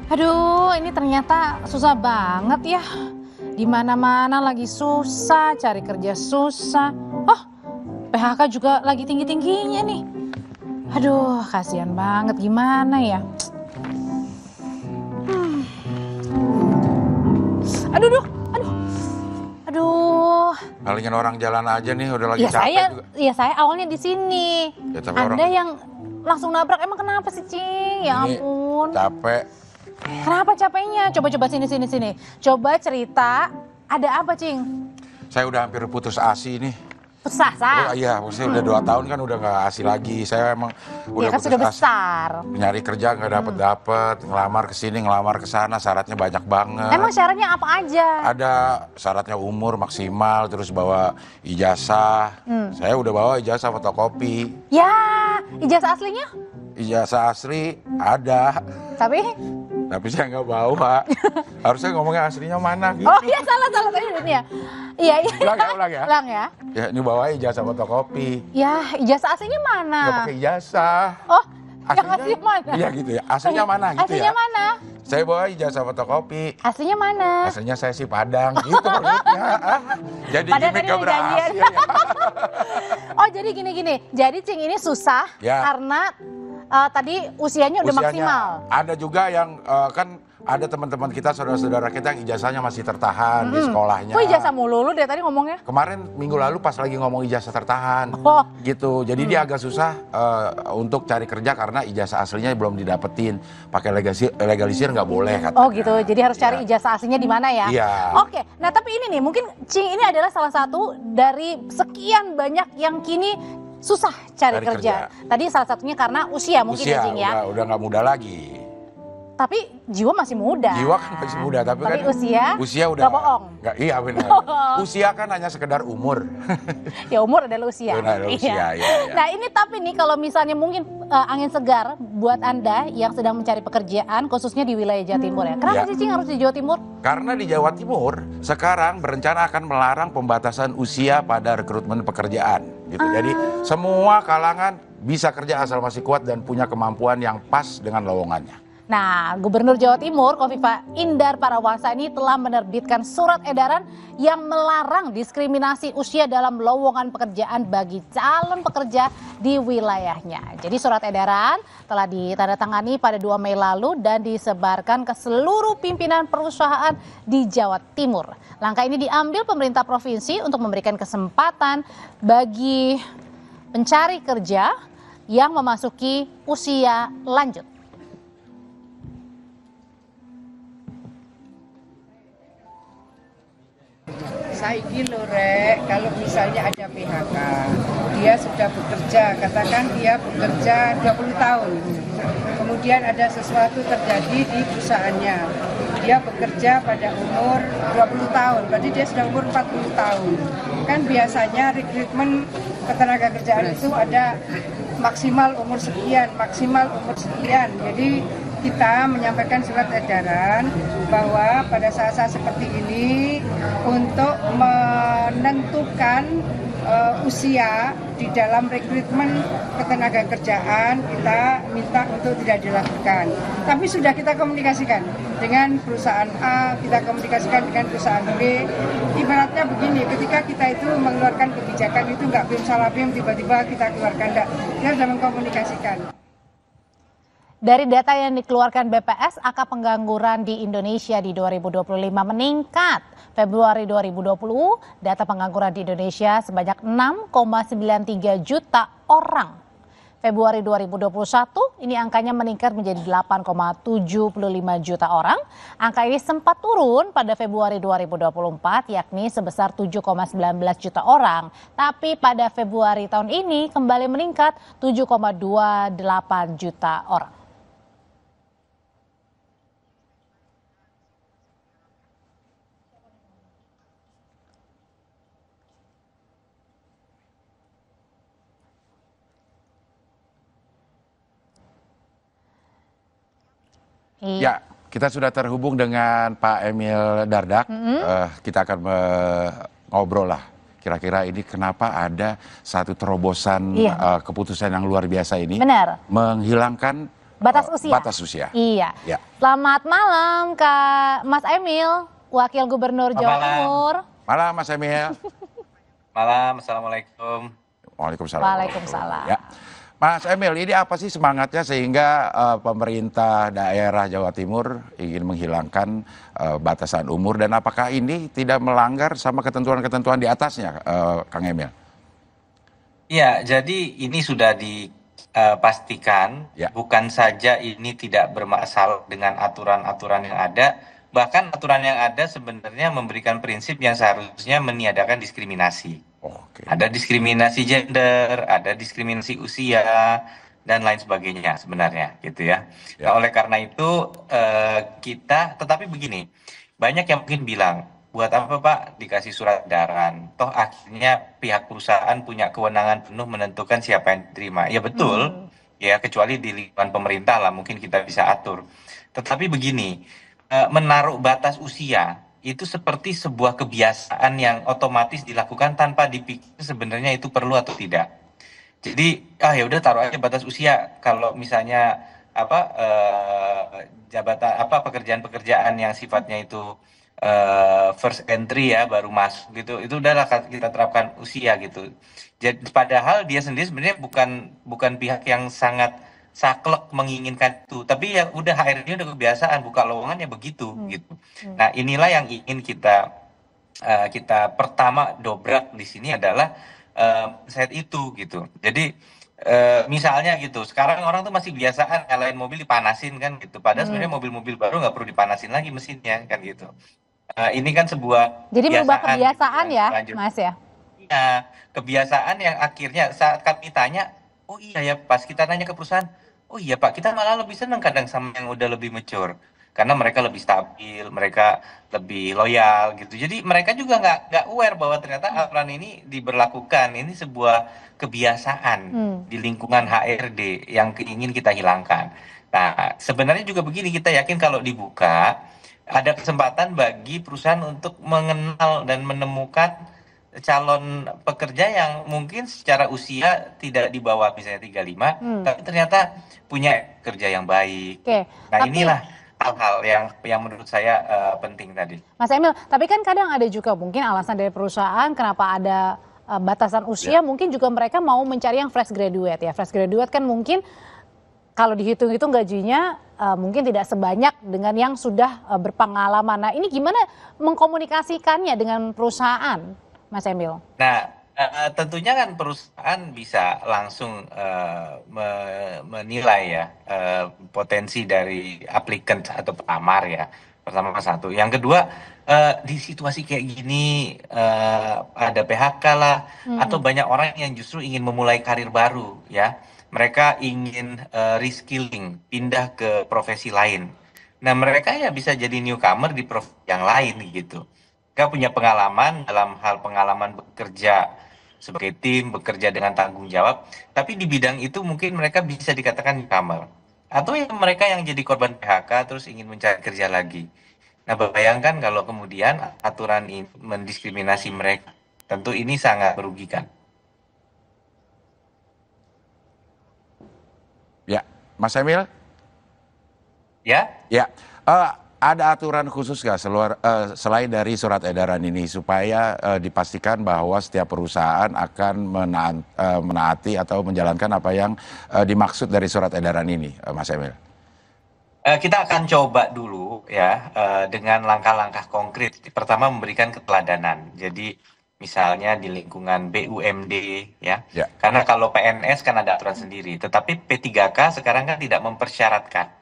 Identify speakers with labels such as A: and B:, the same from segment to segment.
A: Aduh, ini ternyata susah banget ya. Di mana-mana lagi susah, cari kerja susah. Oh, PHK juga lagi tinggi-tingginya nih. Aduh, kasihan banget, gimana ya? Aduh, aduh.
B: Palingin orang jalan aja nih, udah lagi capek juga.
A: Ya saya awalnya di sini.
B: Ya, tapi
A: Anda
B: orang
A: yang langsung nabrak, emang kenapa sih, Cing? Ya
B: ini
A: ampun.
B: capek.
A: Kenapa capeknya? Coba sini. Coba cerita, ada apa, Cing?
B: Saya udah hampir putus asa nih.
A: Sah.
B: Iya, maksudnya udah 2 tahun kan udah nggak asi lagi. Saya emang
A: Ya
B: udah
A: kan
B: putus
A: sudah
B: asa.
A: besar.
B: Nyari kerja nggak dapet, ngelamar kesini, ngelamar kesana, syaratnya banyak banget.
A: Emang syaratnya apa aja?
B: Ada syaratnya umur maksimal, terus bawa ijazah. Saya udah bawa ijazah fotokopi.
A: Ya, ijazah aslinya?
B: Ijazah asli ada,
A: Tapi,
B: tapi saya nggak bawa. Harusnya ngomongnya aslinya mana gitu.
A: oh iya salah tadi ini ya. Iya.
B: Ulang ya.
A: Ulang ya.
B: Ya, ini bawa ijazah fotokopi.
A: Ya, ijazah aslinya mana?
B: Nggak pakai ijazah.
A: Oh, yang aslinya mana?
B: Iya gitu ya. Aslinya mana gitu
A: Aslinya
B: ya.
A: mana?
B: Saya bawa ijazah fotokopi.
A: Aslinya mana?
B: Aslinya saya si Padang gitu maksudnya. Jadi
A: Padahal
B: gimmick
A: tadi
B: gak
A: udah janjian.
B: berhasil ya.
A: Oh, jadi gini. Jadi Cing ini susah
B: Ya.
A: karena tadi usianya udah maksimal.
B: Ada juga yang kan ada teman-teman kita, saudara-saudara kita yang ijazahnya masih tertahan di sekolahnya.
A: Kok ijazah mulu lu dari tadi ngomongnya?
B: Kemarin minggu lalu pas lagi ngomong ijazah tertahan,
A: Oh.
B: gitu. Jadi dia agak susah untuk cari kerja karena ijazah aslinya belum didapetin. Pakai legalisir nggak boleh katanya.
A: Oh gitu, jadi harus cari ijazah aslinya di mana ya?
B: Iya.
A: Oke, nah tapi ini nih mungkin Cing ini adalah salah satu dari sekian banyak yang kini susah cari kerja. Tadi salah satunya karena usia mungkin ya Cing ya.
B: Udah nggak muda lagi.
A: Tapi jiwa masih muda.
B: Jiwa kan masih muda, tapi kan usia udah
A: nggak bohong.
B: Nggak, iya benar. Usia kan hanya sekedar umur.
A: Ya umur adalah usia.
B: Benar, usia, iya.
A: Nah ini tapi nih kalau misalnya mungkin angin segar buat Anda yang sedang mencari pekerjaan khususnya di wilayah Jawa Timur ya. Kenapa sih Cing harus di Jawa Timur?
B: Karena di Jawa Timur sekarang berencana akan melarang pembatasan usia pada rekrutmen pekerjaan. Gitu. Jadi semua kalangan bisa kerja asal masih kuat dan punya kemampuan yang pas dengan lowongannya.
A: Nah, Gubernur Jawa Timur Kofifa Indar Parawansa ini telah menerbitkan surat edaran yang melarang diskriminasi usia dalam lowongan pekerjaan bagi calon pekerja di wilayahnya. Jadi surat edaran telah ditandatangani pada 2 Mei lalu dan disebarkan ke seluruh pimpinan perusahaan di Jawa Timur. Langkah ini diambil pemerintah provinsi untuk memberikan kesempatan bagi pencari kerja yang memasuki usia lanjut.
C: Saiki lho Rek, kalau misalnya ada PHK, dia sudah bekerja, katakan dia bekerja 20 tahun. Kemudian ada sesuatu terjadi di perusahaannya. Dia bekerja pada umur 20 tahun, berarti dia sudah umur 40 tahun. Kan biasanya rekrutmen ketenaga kerjaan itu ada maksimal umur sekian. Jadi kita menyampaikan surat edaran bahwa pada saat-saat seperti ini untuk menentukan usia di dalam rekrutmen ketenaga kerjaan kita minta untuk tidak dilakukan. Tapi sudah kita komunikasikan dengan perusahaan A, kita komunikasikan dengan perusahaan B. Ibaratnya begini, ketika kita itu mengeluarkan kebijakan itu nggak bim salah bim tiba-tiba kita keluarkan, enggak. Kita sudah mengkomunikasikan.
A: Dari data yang dikeluarkan BPS, angka pengangguran di Indonesia di 2025 meningkat. Februari 2020, data pengangguran di Indonesia sebanyak 6,93 juta orang. Februari 2021, ini angkanya meningkat menjadi 8,75 juta orang. Angka ini sempat turun pada Februari 2024, yakni sebesar 7,19 juta orang. Tapi pada Februari tahun ini kembali meningkat 7,28 juta orang.
B: Ya, kita sudah terhubung dengan Pak Emil Dardak. Kita akan ngobrol lah. Kira-kira ini kenapa ada satu terobosan keputusan yang luar biasa ini.
A: Benar.
B: Menghilangkan
A: Batas usia.
B: Batas usia.
A: Iya.
B: Ya.
A: Selamat malam Kak Mas Emil, Wakil Gubernur Jawa Timur.
B: Malam Mas Emil.
D: Malam, Assalamualaikum.
B: Waalaikumsalam.
A: Waalaikumsalam.
B: Ya. Mas Emil, ini apa sih semangatnya sehingga pemerintah daerah Jawa Timur ingin menghilangkan batasan umur dan apakah ini tidak melanggar sama ketentuan-ketentuan di atasnya, Kang Emil?
D: Iya, jadi ini sudah dipastikan,
B: Ya.
D: bukan saja ini tidak bermasalah dengan aturan-aturan yang ada, bahkan aturan yang ada sebenarnya memberikan prinsip yang seharusnya meniadakan diskriminasi.
B: Oke.
D: Ada diskriminasi gender, ada diskriminasi usia, dan lain sebagainya sebenarnya, gitu ya.
B: Ya.
D: Nah, oleh karena itu tetapi begini, banyak yang mungkin bilang, buat apa Pak dikasih surat edaran? Toh akhirnya pihak perusahaan punya kewenangan penuh menentukan siapa yang diterima. Ya betul, ya kecuali di lingkungan pemerintah lah mungkin kita bisa atur. Tetapi begini, menaruh batas usia itu seperti sebuah kebiasaan yang otomatis dilakukan tanpa dipikir sebenarnya itu perlu atau tidak. Jadi ya udah taruh aja batas usia. Kalau misalnya jabatan pekerjaan-pekerjaan yang sifatnya itu first entry ya, baru masuk gitu, itu udahlah kita terapkan usia gitu. Jadi padahal dia sendiri sebenarnya bukan pihak yang sangat saklek menginginkan itu, tapi ya udah HRD udah kebiasaan buka lowongan ya begitu gitu. Nah, inilah yang ingin kita pertama dobrak di sini adalah set itu gitu. Jadi misalnya gitu, sekarang orang tuh masih biasaan nyalain mobil dipanasin kan gitu, padahal sebenarnya mobil-mobil baru nggak perlu dipanasin lagi mesinnya kan gitu. Ini kan sebuah
A: Jadi merubah kebiasaan
D: gitu,
A: ya,
D: lanjut.
A: Mas ya?
D: Iya, kebiasaan yang akhirnya saat kami tanya, oh iya ya, pas kita nanya ke perusahaan, oh iya Pak, kita malah lebih senang kadang sama yang udah lebih mature. Karena mereka lebih stabil, mereka lebih loyal gitu. Jadi mereka juga nggak aware bahwa ternyata aturan ini diberlakukan. Ini sebuah kebiasaan di lingkungan HRD yang ingin kita hilangkan. Nah, sebenarnya juga begini, kita yakin kalau dibuka, ada kesempatan bagi perusahaan untuk mengenal dan menemukan calon pekerja yang mungkin secara usia tidak di bawah misalnya 35, tapi ternyata punya kerja yang baik.
A: Oke,
D: Nah,
A: tapi
D: inilah hal-hal yang menurut saya penting tadi.
A: Mas Emil, tapi kan kadang ada juga mungkin alasan dari perusahaan kenapa ada batasan usia, mungkin juga mereka mau mencari yang fresh graduate ya. Fresh graduate kan mungkin kalau dihitung-hitung gajinya mungkin tidak sebanyak dengan yang sudah berpengalaman. Nah, ini gimana mengkomunikasikannya dengan perusahaan, Mas Emil?
D: Nah, tentunya kan perusahaan bisa langsung menilai ya potensi dari applicant atau pelamar ya. Pertama satu. Yang kedua, di situasi kayak gini ada PHK lah atau banyak orang yang justru ingin memulai karir baru ya. Mereka ingin reskilling, pindah ke profesi lain. Nah, mereka ya bisa jadi newcomer di profesi yang lain gitu. Mereka punya pengalaman dalam hal pengalaman bekerja sebagai tim, bekerja dengan tanggung jawab, tapi di bidang itu mungkin mereka bisa dikatakan newcomer. Atau yang mereka yang jadi korban PHK terus ingin mencari kerja lagi. Nah, bayangkan kalau kemudian aturan ini mendiskriminasi mereka. Tentu ini sangat merugikan.
B: Ya, Mas Emil?
D: Ya?
B: Ya, ada aturan khusus nggak selain dari surat edaran ini supaya dipastikan bahwa setiap perusahaan akan menaati atau menjalankan apa yang dimaksud dari surat edaran ini, Mas Emil?
D: Kita akan coba dulu ya dengan langkah-langkah konkret. Pertama memberikan keteladanan. Jadi misalnya di lingkungan BUMD ya. Karena kalau PNS kan ada aturan sendiri, tetapi P3K sekarang kan tidak mempersyaratkan.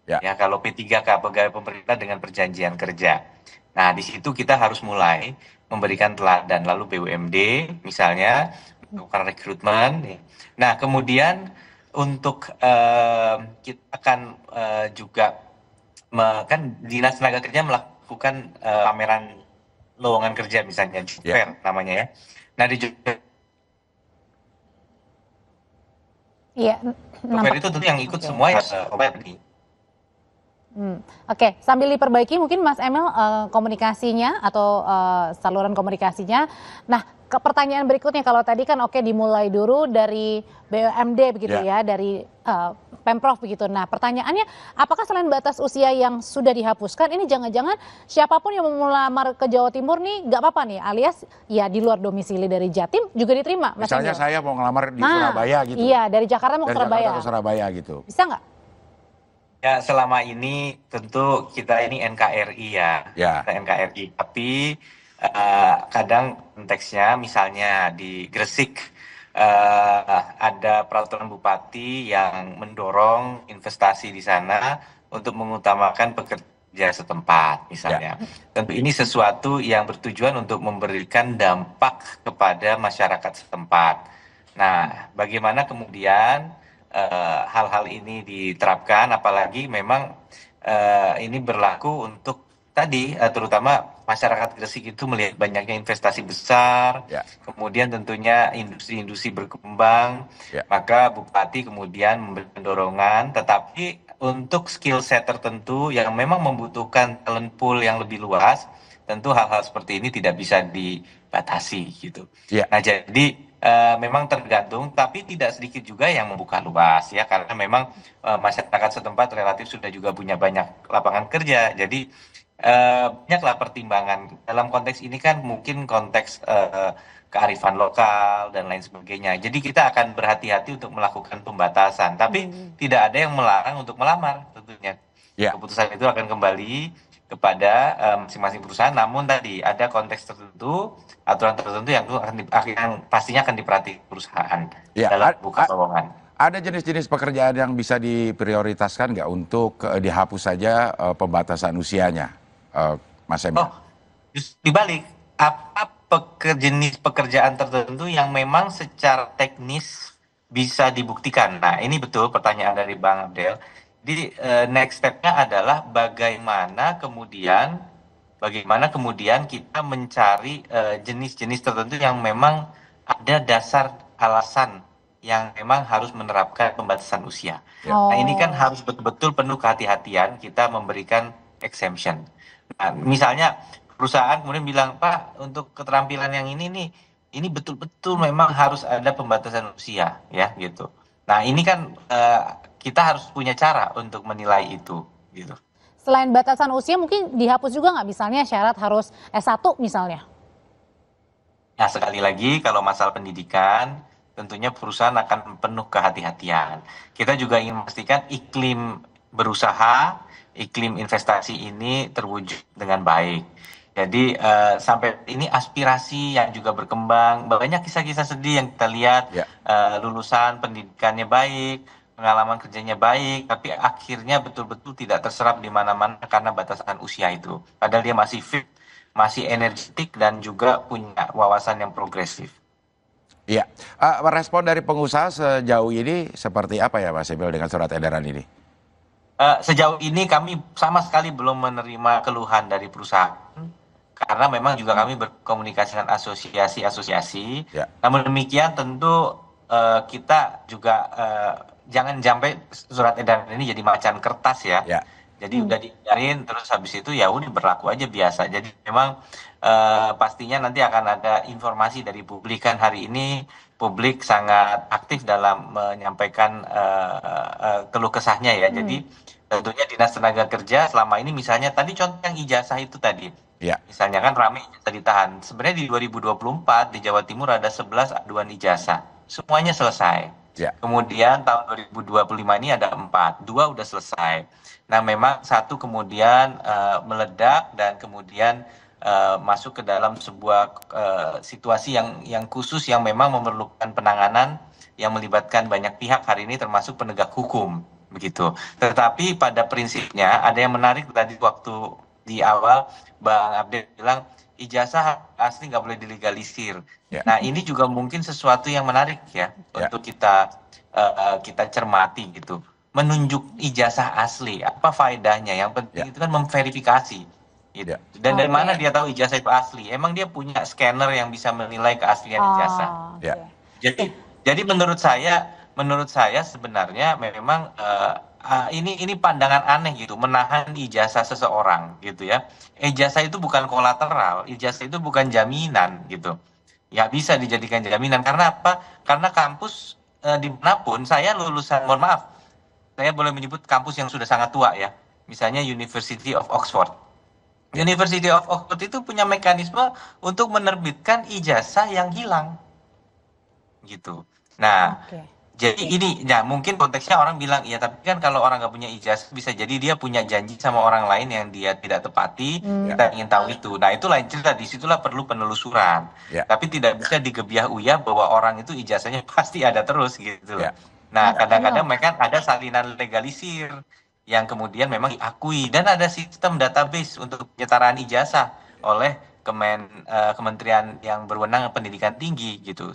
D: Ya, kalau P3K pegawai pemerintah dengan perjanjian kerja. Nah, di situ kita harus mulai memberikan teladan. Lalu BUMD misalnya melakukan rekrutmen. Nah, kemudian untuk kita akan juga kan Dinas Tenaga Kerja melakukan pameran lowongan kerja misalnya, fair namanya ya. Nah, di fair itu tentu yang ikut semua ya ini.
A: Oke, sambil diperbaiki mungkin Mas Emil komunikasinya atau saluran komunikasinya. Nah, pertanyaan berikutnya kalau tadi kan dimulai dulu dari BUMD begitu ya, dari Pemprov begitu. Nah, pertanyaannya, apakah selain batas usia yang sudah dihapuskan, ini jangan-jangan siapapun yang mau melamar ke Jawa Timur nih nggak apa-apa nih, alias ya di luar domisili dari Jatim juga diterima, Mas
B: Misalnya
A: Emil?
B: saya mau ngelamar di
A: Nah,
B: Surabaya gitu.
A: iya, dari Jakarta mau ke
B: Dari Jakarta
A: Surabaya.
B: ke Surabaya gitu.
A: Bisa nggak?
D: Ya, selama ini tentu kita ini NKRI ya,
B: Ya.
D: kita NKRI. Tapi kadang konteksnya misalnya di Gresik ada peraturan bupati yang mendorong investasi di sana untuk mengutamakan pekerja setempat misalnya. Tentu ini sesuatu yang bertujuan untuk memberikan dampak kepada masyarakat setempat. Nah, bagaimana kemudian hal-hal ini diterapkan, apalagi memang ini berlaku untuk tadi terutama masyarakat Gresik itu melihat banyaknya investasi besar, kemudian tentunya industri-industri berkembang, maka bupati kemudian memberikan dorongan, tetapi untuk skill set tertentu yang memang membutuhkan talent pool yang lebih luas, tentu hal-hal seperti ini tidak bisa dibatasi gitu. Nah, jadi memang tergantung, tapi tidak sedikit juga yang membuka luas ya, karena memang masyarakat setempat relatif sudah juga punya banyak lapangan kerja. Jadi banyaklah pertimbangan dalam konteks ini kan, mungkin konteks kearifan lokal dan lain sebagainya. Jadi kita akan berhati-hati untuk melakukan pembatasan, tapi tidak ada yang melarang untuk melamar tentunya. Keputusan itu akan kembali kepada masing-masing perusahaan, namun tadi ada konteks tertentu, aturan tertentu yang pastinya akan diperhatikan perusahaan dalam buka lowongan.
B: Ada jenis-jenis pekerjaan yang bisa diprioritaskan nggak untuk dihapus saja pembatasan usianya, Mas Emil?
D: Oh, justru dibalik. Apa jenis pekerjaan tertentu yang memang secara teknis bisa dibuktikan? Nah, ini betul pertanyaan dari Bang Abdel. Jadi next step-nya adalah bagaimana kemudian kita mencari jenis-jenis tertentu yang memang ada dasar alasan yang memang harus menerapkan pembatasan usia. Nah, ini kan harus betul-betul penuh kehati-hatian kita memberikan exemption. Nah, misalnya perusahaan kemudian bilang, Pak, untuk keterampilan yang ini nih, ini betul-betul memang harus ada pembatasan usia, ya gitu. Nah, ini kan kita harus punya cara untuk menilai itu, gitu.
A: Selain batasan usia, mungkin dihapus juga nggak, misalnya syarat harus S1 misalnya?
D: Nah, sekali lagi, kalau masalah pendidikan, tentunya perusahaan akan penuh kehati-hatian. Kita juga ingin memastikan iklim berusaha, iklim investasi ini terwujud dengan baik. Jadi sampai ini aspirasi yang juga berkembang, banyak kisah-kisah sedih yang kita lihat, lulusan pendidikannya baik, pengalaman kerjanya baik, tapi akhirnya betul-betul tidak terserap di mana-mana karena batasan usia itu. Padahal dia masih fit, masih energetik, dan juga punya wawasan yang progresif.
B: Iya, respon dari pengusaha sejauh ini seperti apa ya, Mas Emil, dengan surat edaran ini?
D: Sejauh ini kami sama sekali belum menerima keluhan dari perusahaan, karena memang juga kami berkomunikasi dengan asosiasi-asosiasi. Namun demikian tentu kita juga jangan sampai surat edaran ini jadi macan kertas ya. Jadi udah diajarin, terus habis itu ya udah berlaku aja biasa. Jadi memang pastinya nanti akan ada informasi dari publik. Kan hari ini publik sangat aktif dalam menyampaikan keluh kesahnya ya. Jadi tentunya Dinas Tenaga Kerja selama ini, misalnya tadi contoh yang ijazah itu tadi, misalnya kan ramai ijazah ditahan. Sebenarnya di 2024 di Jawa Timur ada 11 aduan ijazah, semuanya selesai. Kemudian tahun 2025 ini ada 4, 2 udah selesai. Nah, memang satu kemudian meledak dan kemudian masuk ke dalam sebuah situasi yang khusus yang memang memerlukan penanganan yang melibatkan banyak pihak hari ini, termasuk penegak hukum begitu. Tetapi pada prinsipnya ada yang menarik tadi waktu di awal Bang Abdel bilang ijazah asli nggak boleh dilegalisir. Nah, ini juga mungkin sesuatu yang menarik ya untuk kita cermati gitu. Menunjuk ijazah asli, apa faedahnya? Yang penting itu kan memverifikasi. Gitu. Dan dari mana dia tahu ijazah itu asli? Emang dia punya scanner yang bisa menilai keaslian ijazah. Jadi menurut saya sebenarnya memang ini pandangan aneh gitu, menahan ijazah seseorang gitu ya. Ijazah itu bukan kolateral, ijazah itu bukan jaminan gitu. Ya bisa dijadikan jaminan, karena apa? Karena kampus dimanapun, saya lulusan, mohon maaf, saya boleh menyebut kampus yang sudah sangat tua ya, misalnya University of Oxford. University of Oxford itu punya mekanisme untuk menerbitkan ijazah yang hilang, gitu. Nah,
A: Oke.
D: jadi ini, ya mungkin konteksnya orang bilang, ya tapi kan kalau orang nggak punya ijazah, bisa jadi dia punya janji sama orang lain yang dia tidak tepati, kita ingin tahu itu. Nah itu lain cerita, disitulah perlu penelusuran.
B: Ya.
D: Tapi tidak bisa digebiah-uyah bahwa orang itu ijazahnya pasti ada terus gitu.
B: Ya.
D: Nah
A: Mas
D: kadang-kadang
A: Emil.
D: mereka ada salinan legalisir yang kemudian memang diakui. Dan ada sistem database untuk penyetaraan ijazah oleh Kementerian yang berwenang pendidikan tinggi gitu.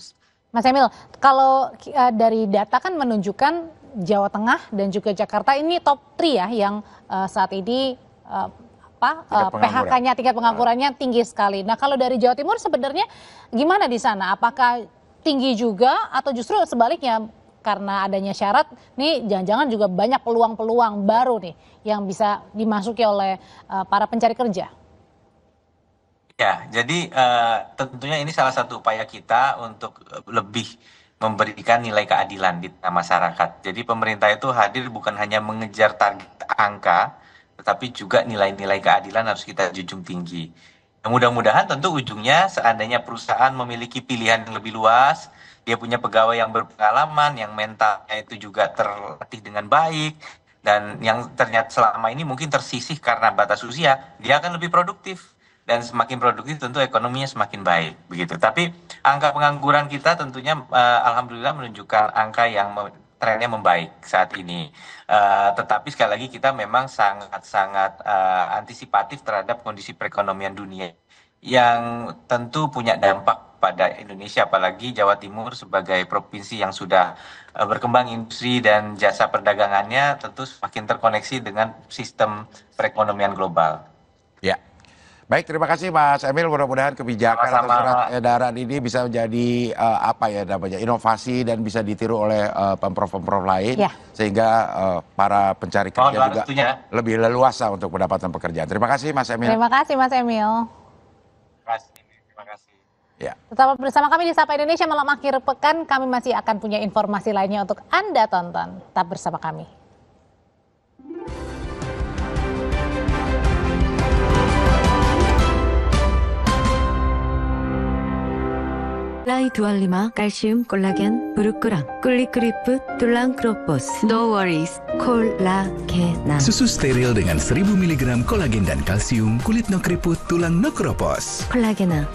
A: Mas Emil, kalau dari data kan menunjukkan Jawa Tengah dan juga Jakarta ini top 3 ya yang saat ini PHK-nya, tingkat penganggurannya tinggi sekali. Nah kalau dari Jawa Timur sebenarnya gimana di sana? Apakah tinggi juga atau justru sebaliknya karena adanya syarat nih jangan-jangan juga banyak peluang-peluang baru nih yang bisa dimasuki oleh para pencari kerja?
D: Ya, jadi tentunya ini salah satu upaya kita untuk lebih memberikan nilai keadilan di tengah masyarakat. Jadi pemerintah itu hadir bukan hanya mengejar target angka, tetapi juga nilai-nilai keadilan harus kita junjung tinggi. Mudah-mudahan tentu ujungnya seandainya perusahaan memiliki pilihan yang lebih luas, dia punya pegawai yang berpengalaman, yang mentalnya itu juga terlatih dengan baik, dan yang ternyata selama ini mungkin tersisih karena batas usia, dia akan lebih produktif. Dan semakin produktif tentu ekonominya semakin baik begitu. Tapi angka pengangguran kita tentunya alhamdulillah menunjukkan angka yang trennya membaik saat ini. Tetapi sekali lagi kita memang sangat-sangat antisipatif terhadap kondisi perekonomian dunia yang tentu punya dampak pada Indonesia, apalagi Jawa Timur sebagai provinsi yang sudah berkembang industri dan jasa perdagangannya tentu semakin terkoneksi dengan sistem perekonomian global.
B: Ya. Baik, terima kasih Mas Emil. Mudah-mudahan kebijakan atau surat edaran ini bisa menjadi inovasi dan bisa ditiru oleh pemprov-pemprov lain, sehingga para pencari kerja juga lebih leluasa untuk mendapatkan pekerjaan. Terima kasih Mas Emil.
A: Terima kasih Mas Emil.
D: Terima kasih.
B: Ya.
A: Tetap bersama kami di Sapa Indonesia malam akhir pekan. Kami masih akan punya informasi lainnya untuk Anda tonton. Tetap bersama kami.
E: 라이두알리마 칼슘 콜라겐 브루크랑 꿀리크리프 툴랑크로포스 No worries 콜라게나
F: Susu steril dengan 1000 mg kolagen dan kalsium, kulit no keriput, tulang no keropos.
E: 콜라게나